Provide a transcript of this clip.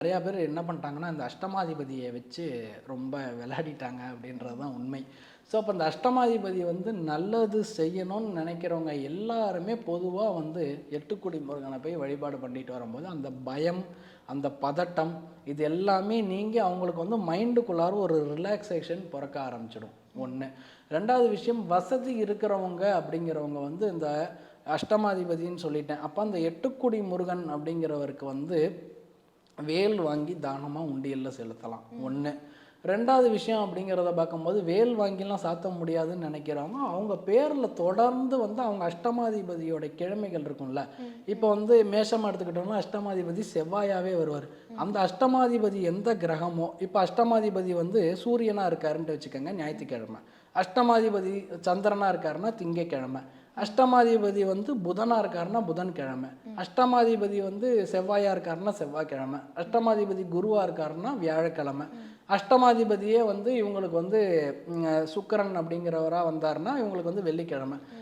நிறையா பேர் என்ன பண்ணிட்டாங்கன்னா, இந்த அஷ்டமாதிபதியை வச்சு ரொம்ப விளையாடிட்டாங்க அப்படின்றது தான் உண்மை. ஸோ அப்போ இந்த அஷ்டமாதிபதி வந்து நல்லது செய்யணும்னு நினைக்கிறவங்க எல்லாருமே பொதுவாக வந்து எட்டுக்குடி முருகனை போய் வழிபாடு பண்ணிட்டு வரும்போது அந்த பயம், அந்த பதட்டம் இது எல்லாமே நீங்கி அவங்களுக்கு வந்து மைண்டுக்குள்ளார ஒரு ரிலாக்ஸேஷன் பிறக்க ஆரம்பிச்சிடும். ஒன்று. ரெண்டாவது விஷயம், வசதி இருக்கிறவங்க அப்படிங்கிறவங்க வந்து இந்த அஷ்டமாதிபதின்னு சொல்லிட்டேன். அப்போ அந்த எட்டுக்குடி முருகன் அப்படிங்கிறவருக்கு வந்து வேல் வாங்கி தானமாக உண்டியலில் செலுத்தலாம். ஒன்று. ரெண்டாவது விஷயம் அப்படிங்கிறத பார்க்கும்போது வேல் வாங்கிலாம் சாத்த முடியாதுன்னு நினைக்கிறவங்க அவங்க பேரில் தொடர்ந்து வந்து அவங்க அஷ்டமாதிபதியோட கிழமைகள் இருக்கும்ல. இப்போ வந்து மேஷமாக எடுத்துக்கிட்டோம்னா அஷ்டமாதிபதி செவ்வாயாவே வருவார். அந்த அஷ்டமாதிபதி எந்த கிரகமோ, இப்போ அஷ்டமாதிபதி வந்து சூரியனாக இருக்காருன்ட்டு வச்சுக்கோங்க, ஞாயிற்றுக்கிழமை. அஷ்டமாதிபதி சந்திரனாக இருக்காருன்னா திங்கக்கிழமை. அஷ்டமாதிபதி வந்து புதனாக இருக்காருன்னா புதன்கிழமை. அஷ்டமாதிபதி வந்து செவ்வாயாக இருக்காருன்னா செவ்வாய்க்கிழமை. அஷ்டமாதிபதி குருவாக இருக்காருன்னா வியாழக்கிழமை. அஷ்டமாதிபதியே வந்து இவங்களுக்கு வந்து சுக்கிரன் அப்படிங்கிறவராக வந்தாருன்னா இவங்களுக்கு வந்து வெள்ளிக்கிழமை.